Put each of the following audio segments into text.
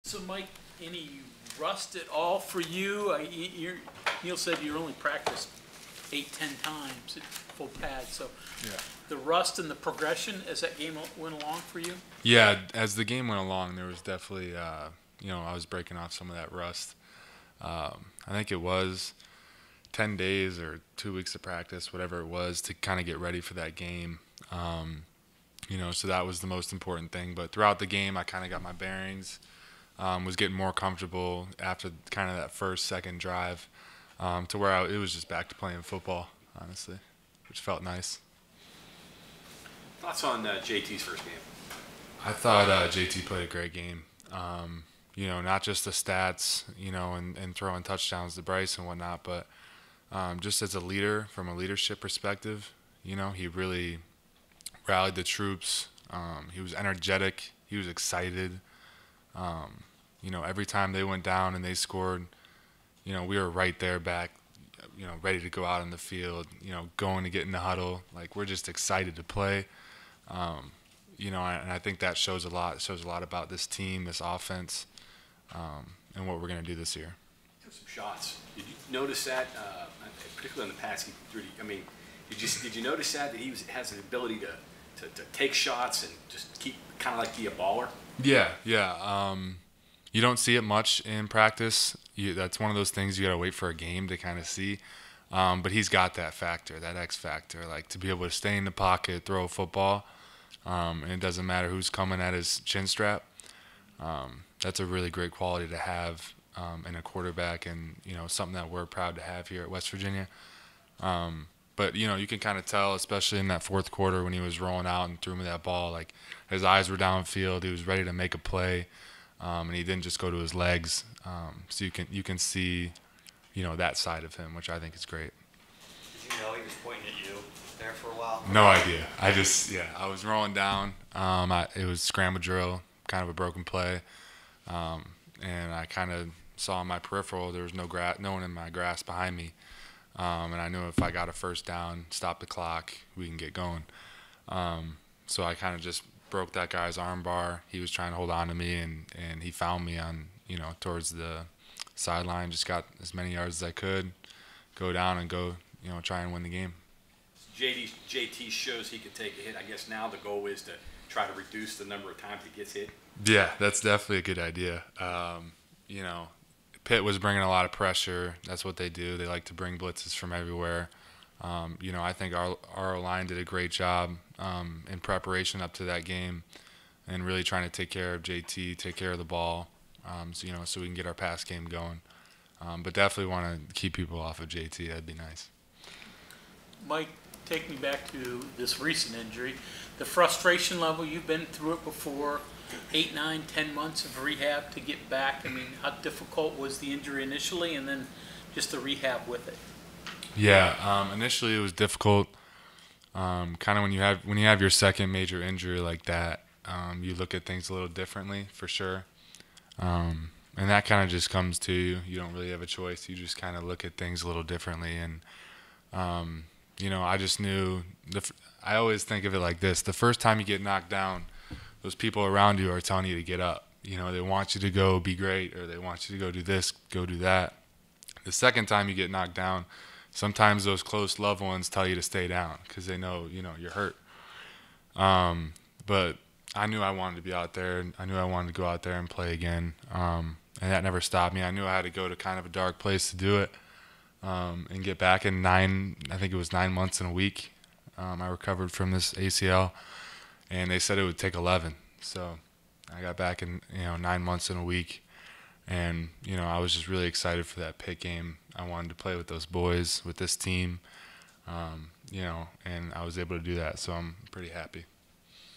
So, Mike, any rust at all for you? Neil said you only practiced 8-10 times at full pad. So, Yeah. the rust and the progression as that game went along for you? Yeah, as the game went along, there was definitely, I was breaking off some of that rust. I think it was 10 days or 2 weeks of practice, whatever it was, to kind of get ready for that game. So that was the most important thing. But throughout the game, I kind of got my bearings, was getting more comfortable after kind of that first, second drive, to where it was just back to playing football, honestly, which felt nice. Thoughts on JT's first game? I thought JT played a great game. Not just the stats, and throwing touchdowns to Bryce and whatnot, but just as a leader, from a leadership perspective, he really rallied the troops. He was energetic. He was excited. Every time they went down and they scored, we were right there back, ready to go out on the field, going to get in the huddle. Like, we're just excited to play. And I think that shows a lot. It shows a lot about this team, this offense, and what we're going to do this year. Took some shots. Did you notice that, particularly on the pass? Did you notice that he has an ability to take shots and just keep kind of like be a baller? Yeah. You don't see it much in practice. That's one of those things you got to wait for a game to kind of see. But he's got that factor, that X factor, like to be able to stay in the pocket, throw a football, and it doesn't matter who's coming at his chin strap. That's a really great quality to have in a quarterback, and something that we're proud to have here at West Virginia. But you can kind of tell, especially in that fourth quarter when he was rolling out and threw me that ball, like his eyes were downfield. He was ready to make a play, and he didn't just go to his legs. So you can see, that side of him, which I think is great. Did you know he was pointing at you there for a while? No idea. I was rolling down. It was scramble drill, kind of a broken play, and I kind of saw in my peripheral there was no one in my grass behind me. And I knew if I got a first down, stop the clock, we can get going. So I kind of just broke that guy's arm bar. He was trying to hold on to me, and he found me on, towards the sideline. Just got as many yards as I could, go down and go, try and win the game. JT shows he can take a hit. I guess now the goal is to try to reduce the number of times he gets hit. Yeah, that's definitely a good idea. Pitt was bringing a lot of pressure. That's what they do. They like to bring blitzes from everywhere. I think our line did a great job in preparation up to that game, and really trying to take care of JT, take care of the ball, so we can get our pass game going. But definitely want to keep people off of JT. That'd be nice. Mike, take me back to this recent injury. The frustration level, you've been through it before, 8, 9, 10 months of rehab to get back. How difficult was the injury initially, and then just the rehab with it? Yeah, initially it was difficult. Kind of when you have your second major injury like that, you look at things a little differently, for sure. And that kind of just comes to you. You don't really have a choice. You just kind of look at things a little differently. And I just knew. I always think of it like this: the first time you get knocked down, those people around you are telling you to get up. They want you to go be great, or they want you to go do this, go do that. The second time you get knocked down, sometimes those close loved ones tell you to stay down because they know, you're hurt. But I knew I wanted to be out there. I knew I wanted to go out there and play again. And that never stopped me. I knew I had to go to kind of a dark place to do it, and get back in 9 months and a week. I recovered from this ACL. And they said it would take 11. So I got back in 9 months and a week, and I was just really excited for that Pitt game. I wanted to play with those boys, with this team, and I was able to do that. So I'm pretty happy.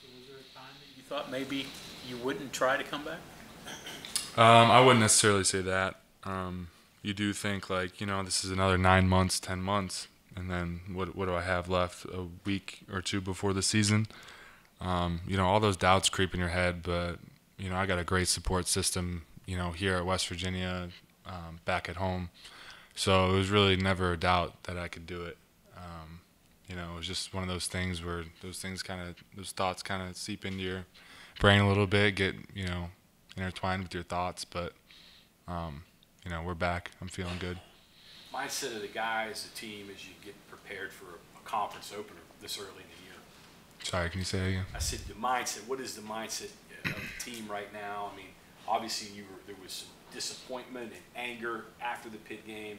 So was there a time that you thought maybe you wouldn't try to come back? I wouldn't necessarily say that. You do think this is another 9 months, 10 months, and then what do I have left? A week or two before the season. All those doubts creep in your head, but, I got a great support system, here at West Virginia, back at home. So it was really never a doubt that I could do it. It was just one of those things where those thoughts kind of seep into your brain a little bit, get, intertwined with your thoughts. But we're back. I'm feeling good. Mindset of the guys, the team, as you get prepared for a conference opener this early in the year. Sorry, can you say that again? I said the mindset. What is the mindset of the team right now? I mean, obviously there was some disappointment and anger after the Pitt game.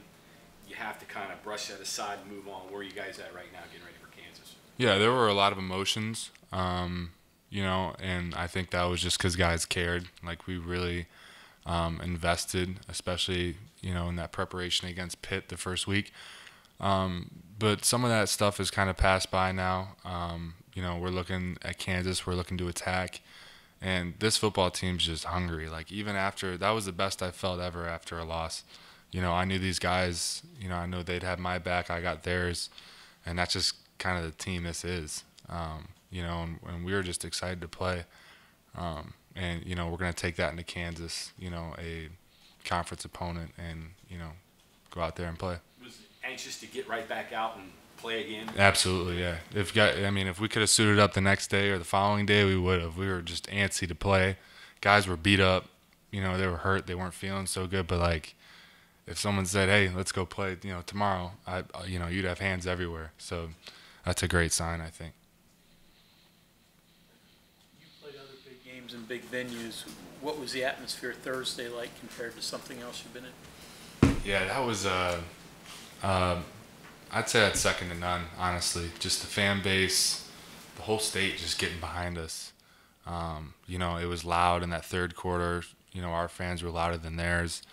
You have to kind of brush that aside and move on. Where are you guys at right now getting ready for Kansas? Yeah, there were a lot of emotions, and I think that was just because guys cared. Like, we really invested, especially, in that preparation against Pitt the first week. But some of that stuff has kind of passed by now. We're looking at Kansas. We're looking to attack. And this football team's just hungry. Like, even after – that was the best I felt ever after a loss. I knew these guys, I know they'd have my back. I got theirs. And that's just kind of the team this is. And we were just excited to play. And we're going to take that into Kansas, a conference opponent, and, go out there and play. Was anxious to get right back out and play again? Absolutely, yeah. If we could have suited up the next day or the following day, we would have. We were just antsy to play. Guys were beat up. They were hurt. They weren't feeling so good. But, like, if someone said, hey, let's go play, tomorrow, you'd have hands everywhere. So that's a great sign, I think. You played other big games in big venues. What was the atmosphere Thursday like compared to something else you've been in? Yeah, that was I'd say that's second to none, honestly. Just the fan base, the whole state just getting behind us. It was loud in that third quarter. Our fans were louder than theirs.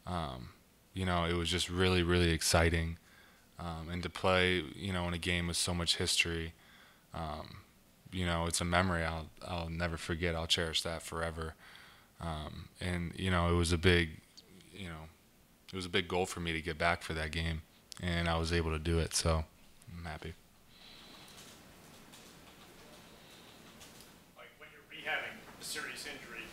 It was just really, really exciting. And to play, in a game with so much history, it's a memory I'll never forget. I'll cherish that forever. And it was a big, it was a big goal for me to get back for that game, and I was able to do it. So I'm happy. Like, when you're rehabbing a serious injury,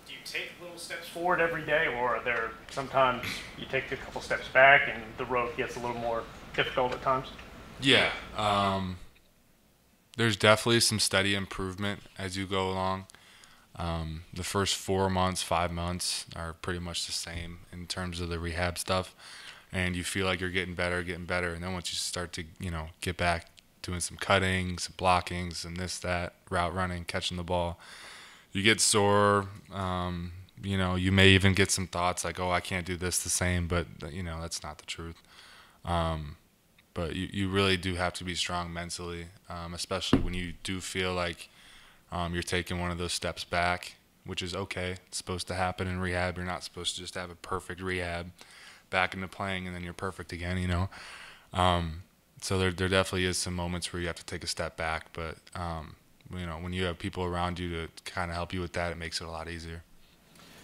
do you take little steps forward every day, or are there sometimes you take a couple steps back and the road gets a little more difficult at times? Yeah. There's definitely some steady improvement as you go along. The first 4 months, 5 months are pretty much the same in terms of the rehab stuff. And you feel like you're getting better. And then once you start to, get back doing some cutting, some blocking, some this, that, route running, catching the ball, you get sore. You may even get some thoughts like, oh, I can't do this the same. But, that's not the truth. But you really do have to be strong mentally, especially when you do feel like you're taking one of those steps back, which is okay. It's supposed to happen in rehab. You're not supposed to just have a perfect rehab back into playing and then you're perfect again, So there definitely is some moments where you have to take a step back. But, when you have people around you to kind of help you with that, it makes it a lot easier.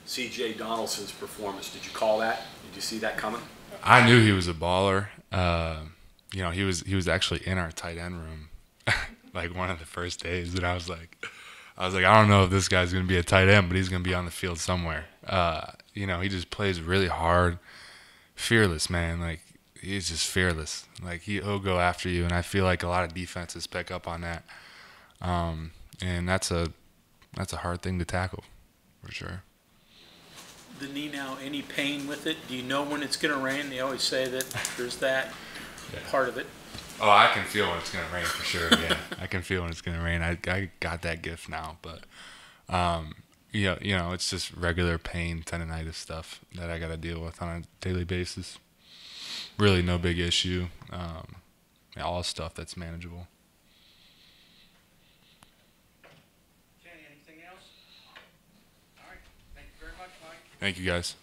C.J. Donaldson's performance, did you call that? Did you see that coming? I knew he was a baller. He was actually in our tight end room like one of the first days, and I was like, I don't know if this guy's gonna be a tight end, but he's gonna be on the field somewhere. He just plays really hard, fearless, man. Like, he's just fearless. Like, he'll go after you, and I feel like a lot of defenses pick up on that. And that's a hard thing to tackle, for sure. The knee now, any pain with it? Do you know when it's going to rain? They always say that there's that part of it. Oh, I can feel when it's going to rain for sure, yeah. I can feel when it's going to rain. I got that gift now, but, it's just regular pain, tendonitis stuff that I got to deal with on a daily basis. Really no big issue. All stuff that's manageable. Okay, anything else? All right, thank you very much, Mike. Thank you, guys.